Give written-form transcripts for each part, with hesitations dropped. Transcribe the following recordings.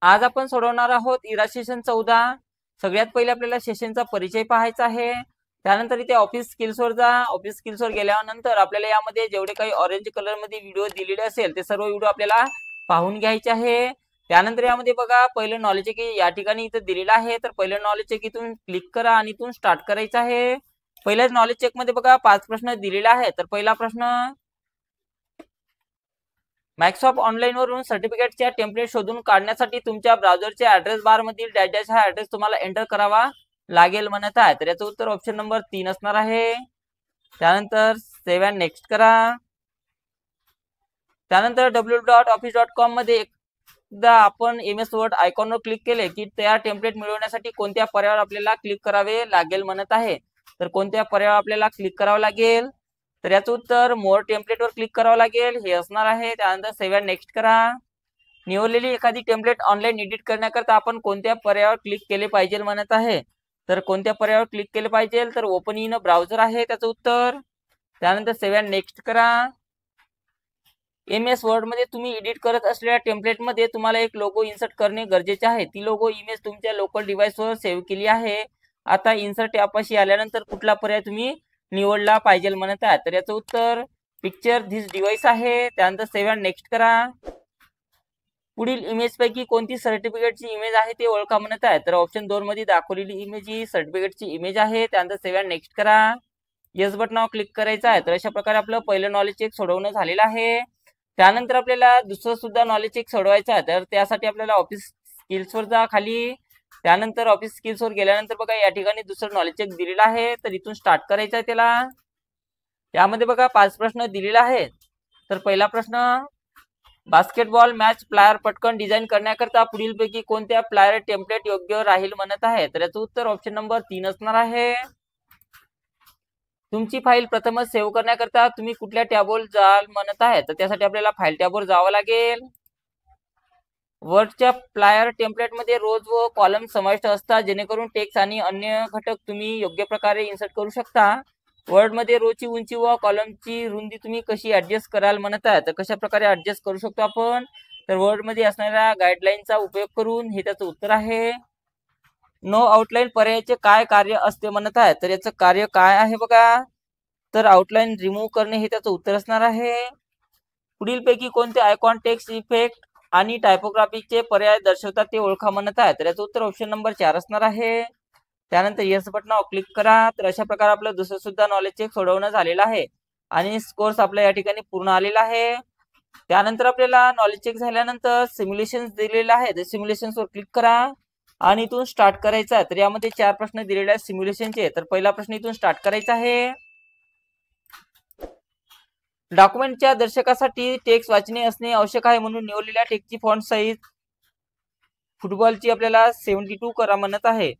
आज आपण सोडवणार आहोत इरा सेशन 14। सगळ्यात पहिले आपल्याला सेशनचा परिचय पाहायचा आहे। त्यानंतर इथे ऑफिस स्किल्सवर जा। ऑफिस स्किल्सवर गेल्यानंतर आपल्याला यामध्ये जेवढे काही ऑरेंज कलर मध्ये व्हिडिओ दिलेले असेल ते सर्व व्हिडिओ आपल्याला पाहून घ्यायचे आहे। त्यानंतर यामध्ये बघा पहिलं नॉलेज चेक या ठिकाणी इथे दिलेलं आहे, तर पहिलं नॉलेज चेक इथून क्लिक करा आणि इथून स्टार्ट करायचं आहे। पहिल्याच नॉलेज चेक मध्ये बघा 5 प्रश्न दिलेले आहे। तर पहिला प्रश्न, मायक्रोसॉफ्ट ऑनलाईन वरून सर्टिफिकेटच्या टेम्पलेट शोधून काढण्यासाठी तुमच्या ब्राउझरच्या ऍड्रेस बार मधील डॅश हा ऍड्रेस तुम्हाला एंटर करावा लागेल म्हणत आहे। तर याचं उत्तर ऑप्शन नंबर 3 असणार आहे। त्यानंतर सेव्ह अँड नेक्स्ट करा। त्यानंतर www.office.com मध्ये एकदा आपण MS वर्ड आयकॉनवर क्लिक केले की त्या टेम्पलेट मिळवण्यासाठी कोणत्या पर्यायावर आपल्याला क्लिक करावे लागेल म्हणत आहे। तर कोणत्या पर्यायावर आपल्याला क्लिक करावं लागेल, तर याचं उत्तर मोर टेम्पलेट वर क्लिक करावं लागेल हे असणार आहे। त्यानंतर सेव्ह अँड नेक्स्ट करा। निवडलेली एखादी टेम्पलेट ऑनलाईन एडिट करण्याकरता आपण कोणत्या पर्यायावर क्लिक केले पाहिजे म्हणत आहे। तर कोणत्या पर्यायावर क्लिक केले पाहिजे, तर ओपन इन ब्राउझर आहे त्याचं उत्तर। त्यानंतर सेव्ह अँड नेक्स्ट करा। MS वर्ड मध्ये तुम्ही एडिट करत असलेल्या टेम्पलेट मध्ये तुम्हाला एक लोगो इन्सर्ट करणे गरजेचे आहे। ती लोगो इमेज तुमच्या लोकल डिव्हाइसवर सेव्ह केली आहे। आता इन्सर्ट टॅबपाशी आल्यानंतर कुठला पर्याय तुम्ही निवडला पाहिजे म्हणत आहे। तर याचं उत्तर पिक्चर धिस डिव्हाइस आहे। त्यानंतर सेव्ह अँड नेक्स्ट करा। पुढील इमेज पैकी कोणती सर्टिफिकेटची इमेज आहे ते ओळखा म्हणत आहे। तर ऑप्शन 2 मध्ये दाखवलेली इमेज ही सर्टिफिकेटची इमेज आहे। त्यानंतर सेव्ह अँड नेक्स्ट करा। येस बटनावर क्लिक करायचं आहे। तर अशा प्रकारे आपलं पहिलं नॉलेज चेक सोडवणं झालेलं आहे। त्यानंतर आपल्याला दुसरं सुद्धा नॉलेज चेक सोडवायचं आहे। तर त्यासाठी आपल्याला ऑफिस स्किल्सवर जा खाली। त्यानंतर ऑफिस स्किल्सवर गेल्यानंतर बघा या ठिकाणी दुसरं नॉलेज चेक दिलेलं आहे, तर इथून स्टार्ट करायचं आहे त्याला। त्यामध्ये बघा 5 प्रश्न दिलेले आहेत। तर पहिला प्रश्न, बास्केटबॉल मॅच प्लायर पटकन डिझाईन करण्याकरता पुढील पैकी कोणत्या प्लायर टेम्पलेट योग्य राहील म्हणत आहे। तर याचं उत्तर ऑप्शन नंबर 3 असणार आहे। तुमची फाईल प्रथमच सेव्ह करण्याकरता तुम्ही कुठल्या टॅबवर जाल म्हणत आहे। तर त्यासाठी आपल्याला फाईल टॅबवर जावं लागेल। वर्डच्या प्लायर टेम्पलेट मध्ये रोज व कॉलम समाविष्ट असतात, जेणेकरून टेक्स्ट आणि अन्य घटक तुम्ही योग्य प्रकारे इन्सर्ट करू शकता। वर्ड मध्ये रोची उंची व कॉलमची रुंदी तुम्ही कशी ऍडजस्ट कराल म्हणत आहे। तर कशा प्रकारे ऍडजस्ट करू शकतो आपण, तर वर्ड मध्ये असणाऱ्या गाईडलाईनचा उपयोग करून, हे त्याचं उत्तर आहे। नो आउटलाईन पर्यायाचे काय कार्य असते म्हणत आहे। तर याचं कार्य काय आहे बघा, तर आउटलाईन रिमूव्ह करणे हे त्याचं उत्तर असणार आहे। पुढील पैकी कोणते आयकॉन टेक्स्ट इफेक्ट आणि टायपोग्राफीचे पर्याय दर्शवतात ते ओळखा म्हणत आहे। तर याचं उत्तर ऑप्शन नंबर 4 असणार आहे। त्यानंतर येस बटनावर क्लिक करा। तर अशा प्रकारे आपलं दुसरं सुद्धा नॉलेज चेक सोडवणं झालेलं आहे आणि स्कोर्स आपल्या या ठिकाणी पूर्ण आलेला आहे। त्यानंतर आपल्याला नॉलेज चेक झाल्यानंतर सिम्युलेशन दिलेलं आहे, तर सिम्युलेशन्स वर क्लिक करा आणि इथून स्टार्ट करायचं आहे। तर यामध्ये 4 प्रश्न दिलेले आहेत सिम्युलेशनचे। तर पहिला प्रश्न इथून स्टार्ट करायचा आहे। डॉक्युमेंटच्या दर्शकासाठी टेक्स्ट वाचणे असणे आवश्यक आहे, म्हणून निवडलेल्या टेक्स्टची फॉन्ट साईज फुटबॉलची आपल्याला 72 करा म्हणत आहे।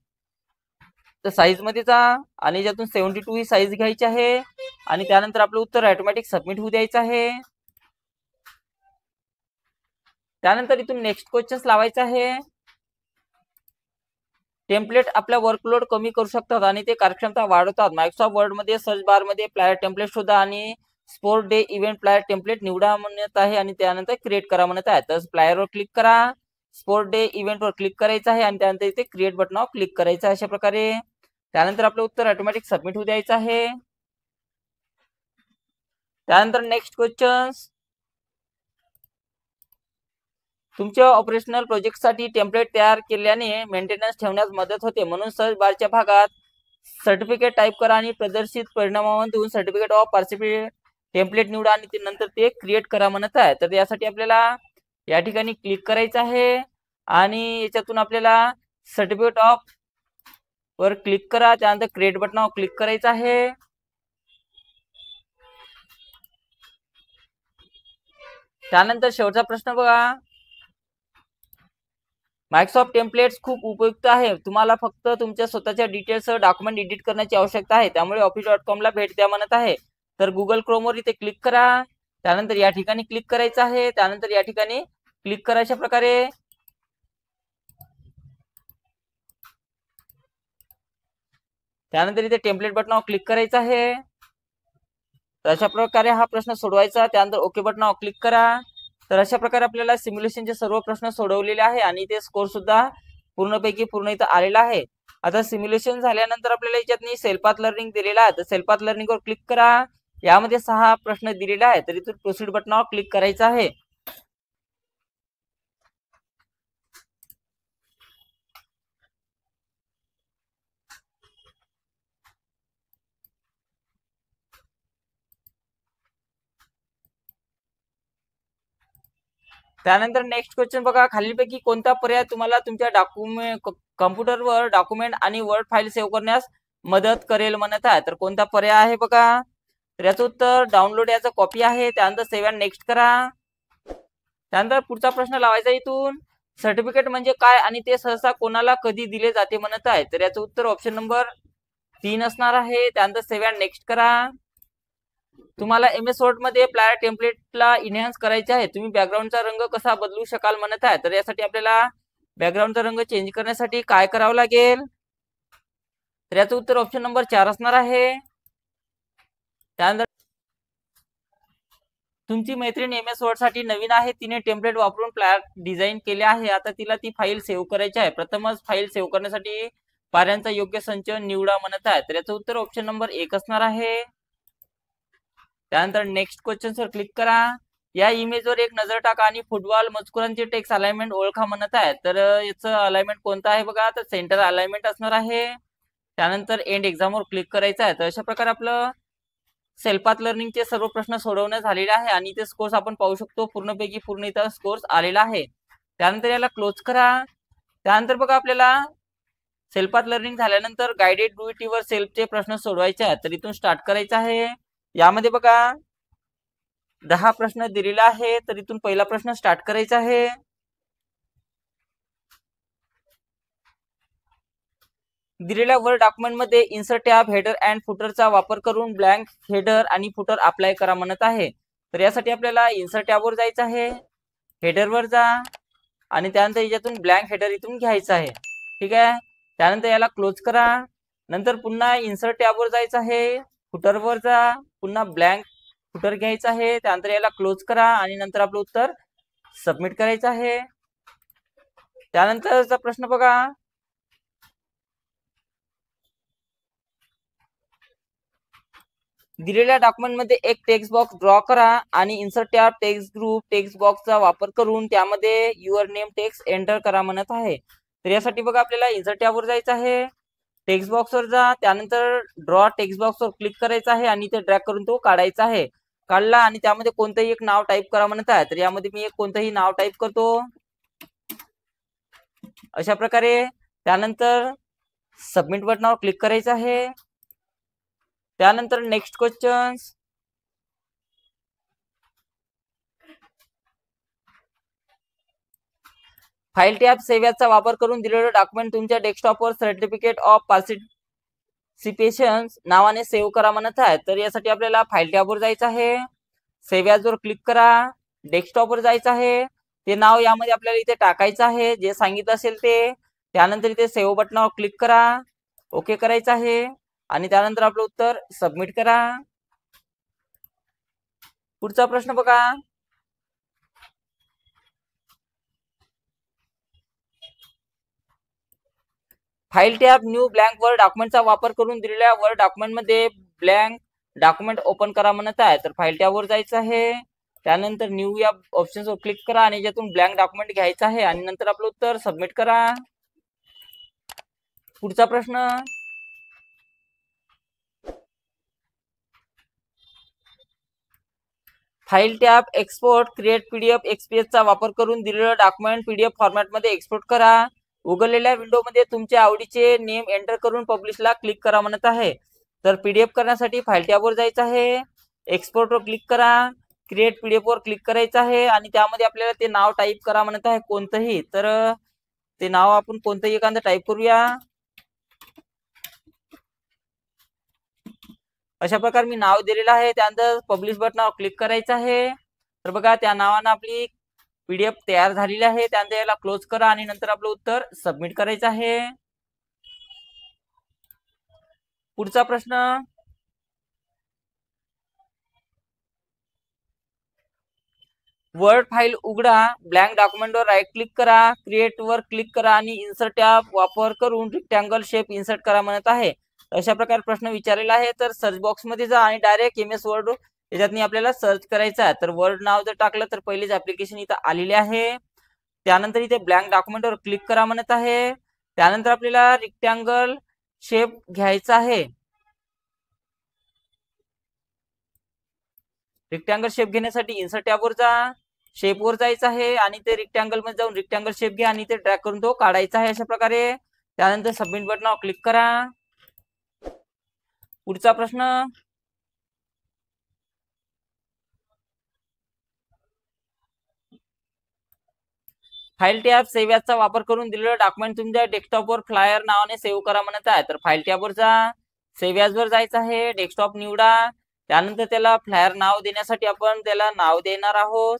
तर साईज मध्ये जा आणि ज्यातून 72 ही साईज घ्यायची आहे आणि त्यानंतर आपलं उत्तर ऑटोमॅटिक सबमिट होऊ द्यायचं आहे। त्यानंतर इथून नेक्स्ट क्वेश्चन लावायचं आहे। टेम्पलेट आपल्या वर्कलोड कमी करू शकतात आणि ते कार्यक्षमता वाढवतात। मायक्रोसॉफ्ट वर्ड मध्ये सर्च बार मध्ये प्लायर टेम्पलेट शोधा आणि sport day event plier template निवडा म्हणत आहे आणि त्यानंतर क्रिएट करा म्हणत आहे। तर प्लायर वर क्लिक करा, स्पोर्ट डे इव्हेंट वर क्लिक करायचं आहे आणि त्यानंतर इथे क्रिएट बटनावर क्लिक करायचं आहे अशा प्रकारे। त्यानंतर आपलं उत्तर ऑटोमॅटिक सबमिट होऊ द्यायचं आहे। त्यानंतर नेक्स्ट क्वेश्चन, तुमच्या ऑपरेशनल प्रोजेक्टसाठी टेम्पलेट तयार केल्याने मेंटेनन्स ठेवण्यास मदत होते, म्हणून सर्च बारच्या भागात सर्टिफिकेट टाईप करा आणि प्रदर्शित परिणामामधून सर्टिफिकेट ऑफ पार्टिसिपेट टेम्पलेट निवडा आणि नंतर ते क्रिएट करा म्हणत आहे। तर यासाठी आपल्याला या ठिकाणी क्लिक करायचं आहे आणि याच्यातून आपल्याला सर्टिफिकेट ऑफ वर क्लिक करा, त्यानंतर क्रिएट बटनावर क्लिक करायचं आहे। त्यानंतर शेवटचा प्रश्न बघा, मायक्रोसॉफ्ट टेम्पलेट्स खूप उपयुक्त आहे, तुम्हाला फक्त तुमच्या स्वतःच्या डिटेल्ससह डॉक्युमेंट एडिट करण्याची आवश्यकता आहे, त्यामुळे office.com ला भेट द्या म्हणत आहे। तर गुगल क्रोमवर इथे क्लिक करा, त्यानंतर या ठिकाणी क्लिक करायचं आहे, त्यानंतर या ठिकाणी क्लिक करा अशा प्रकारे। त्यानंतर इथे टेम्पलेट बटनावर क्लिक करायचं आहे। तर अशा प्रकारे हा प्रश्न सोडवायचा। त्यानंतर ओके बटनावर क्लिक करा। तर अशा प्रकारे आपल्याला सिम्युलेशनचे सर्व प्रश्न सोडवलेले आहे आणि ते स्कोर सुद्धा पूर्णपैकी पूर्ण इथं आलेला आहे. आता सिम्युलेशन झाल्यानंतर आपल्याला याच्यात सेल्फ पाथ लर्निंग दिलेला आहे, तर सेल्फ पाथ लर्निंग वर क्लिक करा. यामध्ये 6 प्रश्न दिलेले आहेत, तर इथून प्रोसीड बटनावर क्लिक करायचं आहे. त्यानंतर नेक्स्ट क्वेश्चन बघा, खालीलपैकी कोणता पर्याय तुम्हाला तुमच्या कम्प्युटरवर डॉक्युमेंट आणि वर्ड फाईल सेव्ह करण्यास मदत करेल म्हणत आहे. तर कोणता पर्याय आहे बघा, तर याचं उत्तर डाउनलोड याचं कॉपी आहे. त्यानंतर सेव्ह अँड नेक्स्ट करा. त्यानंतर पुढचा प्रश्न लावायचा इथून, सर्टिफिकेट म्हणजे काय आणि ते सहसा कोणाला कधी दिले जाते म्हणत आहे. तर याचं उत्तर ऑप्शन नंबर 3 असणार आहे. त्यानंतर सेव्ह अँड नेक्स्ट करा. तुम्हाला MS वर्ड मध्ये प्लायर टेम्पलेटला इन्हान्स करायचे आहे. तुम्ही बॅकग्राऊंडचा रंग कसा बदलू शकाल म्हणत आहे. तर यासाठी आपल्याला बॅकग्राऊंडचा रंग चेंज करण्यासाठी काय करावं लागेल, तर याचं उत्तर ऑप्शन नंबर 4 असणार आहे. त्यानंतर तुमची मैत्रीण MS वर्ड साठी नवीन आहे, तिने टेम्पलेट वापरून प्लायर डिझाईन केले आहे. आता तिला ती फाईल सेव्ह करायची आहे. प्रथमच फाईल सेव्ह करण्यासाठी पर्यायांचा योग्य संच निवडा म्हणत आहे. तर याचं उत्तर ऑप्शन नंबर 1 असणार आहे. त्यानंतर नेक्स्ट क्वेश्चन वर क्लिक करा. या इमेजवर एक नजर टाका आणि फुटबॉल मजकुरांची टेक्स्ट अलाइनमेंट ओळखा म्हणत आहे. तर याचं अलाइनमेंट कोणतं आहे बघा, तर सेंटर अलाइनमेंट असणार आहे. त्यानंतर एंड एक्झाम वर क्लिक करायचं आहे. तर अशा प्रकारे आपलं सेल्फ पाथ लर्निंगचे सर्व प्रश्न सोडवण्यात झालेले आहे आणि ते स्कोर्स आपण पाहू शकतो. पूर्णपैकी पूर्ण इथं स्कोर्स आलेला आहे. त्यानंतर याला क्लोज करा. त्यानंतर बघा आपल्याला सेल्फ पाथ लर्निंग झाल्यानंतर गाइडेड डूईटी वर सेल्फचे प्रश्न सोडवायचे आहेत. तर इथून स्टार्ट करायचं आहे. यामध्ये बघा 10 प्रश्न दिलेला आहे. तर इथून पहिला प्रश्न स्टार्ट करायचा आहे. दिलेल्या वर्ड डॉक्युमेंट मध्ये इन्सर्ट टॅब हेडर अँड फुटरचा वापर करून ब्लँक हेडर आणि फुटर अप्लाय करा म्हणत आहे. तर यासाठी आपल्याला इन्सर्ट टॅब वर जायचं आहे, हेडर वर जा आणि त्यानंतर याच्यातून ब्लँक हेडर इथून घ्यायचं आहे. ठीक आहे. त्यानंतर याला क्लोज करा. नंतर पुन्हा इन्सर्ट टॅब वर जायचं आहे, फुटर वर जा, पुन्हा ब्लँक फुटर घ्यायचं आहे. त्यानंतर याला क्लोज करा आणि नंतर आपलं उत्तर सबमिट करायचं आहे. त्यानंतरचा प्रश्न बघा, दिलेल्या डॉक्युमेंट मध्ये एक टेक्स्ट बॉक्स ड्रॉ करा आणि insert tab text group text बॉक्सचा वापर करून त्यामध्ये युअर नेम टेक्स्ट एंटर करा म्हणत आहे. तर यासाठी बघा आपल्याला इन्सर्ट टॅब वर जायचं आहे, टेक्स्ट बॉक्स वर जा, त्यानंतर ड्रॉ टेक्स्ट बॉक्स वर क्लिक करायचं आहे आणि ते ड्रॅग करून तो काढायचा आहे. काढला आणि त्यामध्ये कोणतंही एक नाव टाईप करा म्हणत आहे. तर यामध्ये मी एक कोणतंही नाव टाईप करतो अशा प्रकारे. त्यानंतर सबमिट बटनावर क्लिक करायचं आहे. त्यानंतर नेक्स्ट क्वेश्चन, फाईल टॅब सेव्हचा वापर करून दिलेलं डॉक्युमेंट तुमच्या डेस्कटॉपवर सर्टिफिकेट ऑफ पार्टिसिपेशन नावाने सेव्ह करा म्हणत आहे. तर यासाठी आपल्याला फाईल टॅब वर जायचं आहे, सेव्ह वर क्लिक करा, डेस्कटॉप वर जायचं आहे, ते नाव यामध्ये आपल्याला इथे टाकायचं आहे जे सांगितलं असेल ते. त्यानंतर इथे सेव्ह बटनावर क्लिक करा, ओके करायचं आहे आणि त्यानंतर आपलं उत्तर सबमिट करा. पुढचा प्रश्न बघा, file tab new blank word डॉक्युमेंटचा वापर करून दिलेल्या वर्ड डॉक्युमेंट मध्ये ब्लँक डॉक्युमेंट ओपन करा म्हणत आहे. तर फाईल टॅब वर जायचं आहे, त्यानंतर न्यू या ऑप्शन वर क्लिक करा आणि याच्यातून ब्लँक डॉक्युमेंट घ्यायचं आहे आणि नंतर आपलं उत्तर सबमिट करा. पुढचा प्रश्न, file tab export create PDF XPS चा वापर करून दिलेलं डॉक्युमेंट PDF फॉर्मॅट मध्ये एक्सपोर्ट करा. उघडलेल्या विंडो मध्ये तुमच्या आवडीचे नेम एंटर करून पब्लिशला क्लिक करा म्हणत आहे. तर PDF करण्यासाठी फाईल टॅब वर जायचं आहे, एक्सपोर्ट वर क्लिक करा, क्रिएट PDF वर क्लिक करायचं आहे आणि त्यामध्ये आपल्याला ते नाव टाईप करा म्हणत आहे कोणतंही. तर ते नाव आपण कोणतंही एखादं टाईप करूया. अशा प्रकारे मी नाव दिलेलं आहे. त्यानंतर पब्लिश बटनावर क्लिक करायचं आहे. तर बघा त्या नावानं आपली PDF तयार झालेली आहे. त्यानंतर याला क्लोज करा आणि नंतर आपलं उत्तर सबमिट करायचं आहे. पुढचा प्रश्न, वर्ड फाईल उघडा, ब्लँक डॉक्युमेंटवर राईट क्लिक करा, क्रिएट वर क्लिक करा आणि इन्सर्ट टॅब वापर करून रेक्टँगल शेप इन्सर्ट करा म्हणत आहे. अशा प्रकारे प्रश्न विचारलेला आहे. तर सर्च बॉक्स मध्ये जा आणि डायरेक्ट MS वर्ड याच्यातनी आपल्याला सर्च करायचं आहे. तर वर्ड नाव जर टाकलं तर पहिलेच ऍप्लिकेशन इथं आलेले आहे. त्यानंतर इथे ब्लँक डॉक्युमेंटवर क्लिक करा म्हणत आहे. त्यानंतर आपल्याला रेक्टँगल शेप घ्यायचा आहे. रेक्टँगल शेप घेण्यासाठी इन्सर्ट टॅबवर जा, शेप वर जायचं आहे आणि ते रेक्टँगल मध्ये जाऊन रेक्टँगल शेप घ्या आणि ते ड्रॅग करून तो काढायचा आहे अशा प्रकारे. त्यानंतर सबमिट बटनावर क्लिक करा. पुढचा प्रश्न, फाईल टॅब सेव्ह चा वापर करून दिलेलं डॉक्युमेंट तुमच्या डेस्कटॉपवर फ्लायर नावाने सेव्ह करा म्हणत आहे. तर फाईल टॅबवर जा, सेव्ह वर जायचं आहे, डेस्कटॉप निवडा. त्यानंतर त्याला फ्लायर नाव देण्यासाठी आपण त्याला नाव देणार आहोत.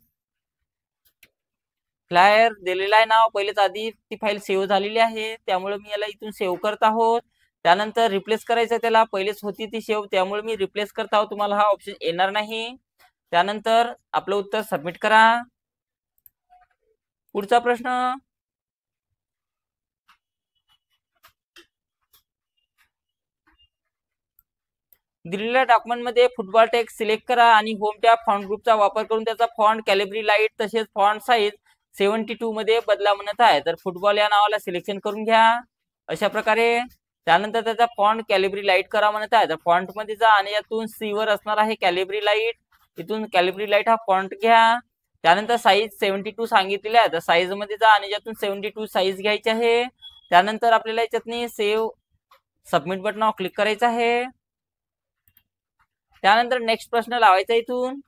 फ्लायर दिलेला आहे नाव, पहिलेच आधी ती फाईल सेव्ह झालेली आहे त्यामुळे मी याला इथून सेव्ह करत आहोत. त्यानंतर रिप्लेस करायचं त्याला, पहिलेच होती ती सेव्ह त्यामुळे मी रिप्लेस करत आहोत, तुम्हाला हा ऑप्शन येणार नाही. त्यानंतर आपलं उत्तर सबमिट करा. पुढचा प्रश्न, दिलेल्या डॉक्युमेंट मध्ये फुटबॉल टेक्स्ट सिलेक्ट करा आणि होम टॅब फॉन्ट ग्रुपचा वापर करून त्याचा फॉन्ट, कॅलिब्री लाईट तसेच फॉन्ट साईज 72 मध्ये बदला म्हणत आहे. तर फुटबॉल या नावाला सिलेक्शन करून घ्या अशा प्रकारे. त्यानंतर त्याचा फॉन्ट कॅलिब्री लाईट करा म्हणत आहे. तर फॉन्ट मध्ये जा आणि यातून C वर असणार आहे कॅलिब्री लाईट, इथून कॅलिब्री लाईट हा फॉन्ट घ्या. त्यानंतर साईज 72 सांगितलेली आहे, तर साईज मध्ये जा आणि यातून 72 साईज घ्यायची आहे. त्यानंतर आपल्याला याच्यातनी सेव्ह सबमिट बटनावर क्लिक करायचं आहे. त्यानंतर नेक्स्ट प्रश्न लावायचा इथून,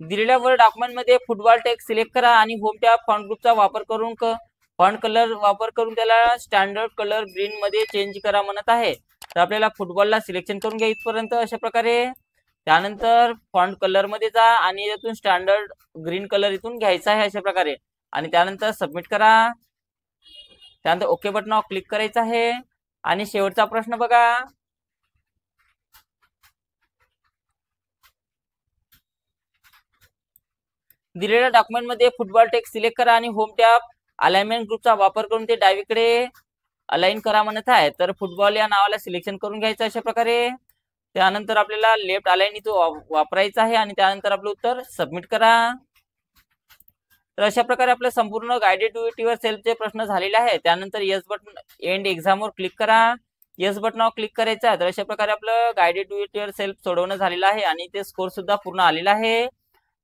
दिलेल्या वर डॉक्युमेंट मध्ये फुटबॉल टेक्स्ट सिलेक्ट करा आणि होम टॅब फॉन्ट ग्रुपचा वापर करून फॉन्ट कलर वापर करून त्याला स्टँडर्ड कलर ग्रीन मध्ये चेंज करा म्हणत आहे. तर आपल्याला फुटबॉलला सिलेक्शन करून घ्या इथपर्यंत अशा प्रकारे. त्यानंतर फॉन्ट कलर मध्ये जा आणि यातून स्टँडर्ड ग्रीन कलर इथून घ्यायचा आहे अशा प्रकारे आणि त्यानंतर सबमिट करा. त्यानंतर ओके बटनावर क्लिक करायचं आहे. आणि शेवटचा प्रश्न बघा, दिलेल्या डॉक्युमेंट मध्ये फुटबॉल टेक्स्ट सिलेक्ट करा आणि होम टॅब अलाइनमेंट ग्रुपचा वापर करून ते डावीकडे अलाइन करा म्हणत आहे. तर फुटबॉल या नावाला सिलेक्शन करून घ्यायचं अशा प्रकारे. त्यानंतर आपल्याला लेफ्ट अलाइन इथं वापरायचं आहे आणि त्यानंतर आपलं उत्तर सबमिट करा. तर अशा प्रकारे आपलं संपूर्ण गायडेड डू इट युअर सेल्फचे प्रश्न झालेले आहे. त्यानंतर येस बटन एंड एक्झामवर क्लिक करा, येस बटनावर क्लिक करायचं आहे. तर अशा प्रकारे आपलं guided do it your self सोडवणं झालेलं आहे आणि ते स्कोर सुद्धा पूर्ण आलेला आहे.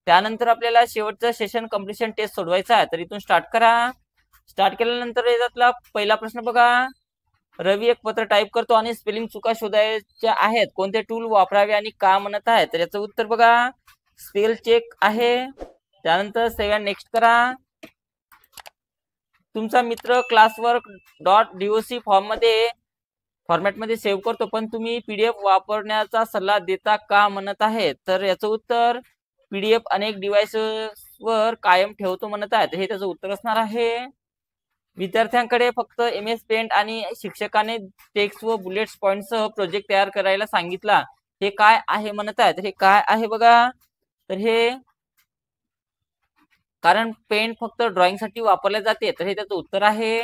त्यानंतर आपल्याला शेवटचं सेशन कम्प्लिशन टेस्ट सोडवायचं आहे. तर इथून स्टार्ट करा. स्टार्ट केल्यानंतर याच्यातला पहिला प्रश्न बघा, रवी एक पत्र टाईप करतो आणि स्पेलिंग चुका शोधायच्या आहेत, कोणते टूल वापरावे आणि का म्हणत आहे. तर याचं उत्तर बघा स्पेल चेक आहे. त्यानंतर सेव्ह नेक्स्ट करा. तुमचा मित्र क्लासवर्क .doc फॉर्मॅटमध्ये सेव्ह करतो पण तुम्ही PDF वापरण्याचा सल्ला देता का म्हणत आहे. तर याचं उत्तर PDF अनेक डिव्हाइसेसवर कायम ठेवतो म्हणत आहे. हे त्याचं उत्तर असणार आहे. विद्यार्थ्यांकडे फक्त MS पेंट आणि शिक्षकाने टेक्स्ट व बुलेट्स पॉइंटसह प्रोजेक्ट तयार करायला सांगितला, हे काय आहे म्हणत आहे. तर हे काय आहे बघा, तर हे कारण पेंट फक्त ड्रॉइंग साठी वापरले जाते. तर हे त्याचं उत्तर आहे.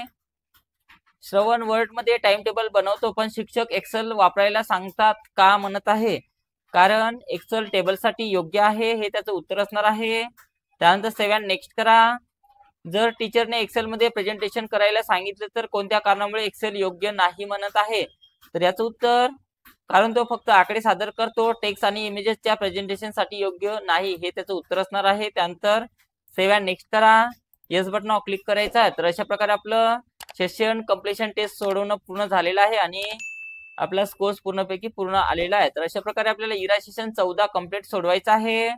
श्रवण वर्ड मध्ये टाइम टेबल बनवतो पण शिक्षक एक्सेल वापरायला सांगतात का म्हणत आहे. कारण एक्सेल टेबल साठी योग्य आहे, हे त्याचं उत्तर असणार आहे. त्यानंतर सेव्ह नेक्स्ट करा. जर टीचरने एक्सेल मध्ये प्रेझेंटेशन करायला सांगितलं तर कोणत्या कारणामुळे एक्सेल योग्य नाही म्हणत आहे. तर याचं उत्तर कारण तो फक्त आकडे सादर करतो, टेक्स्ट आणि इमेजेसच्या प्रेझेंटेशन साठी योग्य नाही, हे त्याचं उत्तर असणार आहे. त्यानंतर सेव्ह नेक्स्ट करा, येस बटनावर क्लिक करायचं आहे. तर अशा प्रकारे आपलं सेशन कम्प्लिशन टेस्ट सोडवणं पूर्ण झालेलं आहे आणि आपला स्कोर पूर्णपैकी पूर्ण आलेला आहे. तर अशा प्रकारे आपल्याला इरा सेशन 14 कंप्लीट सोडवायचा आहे.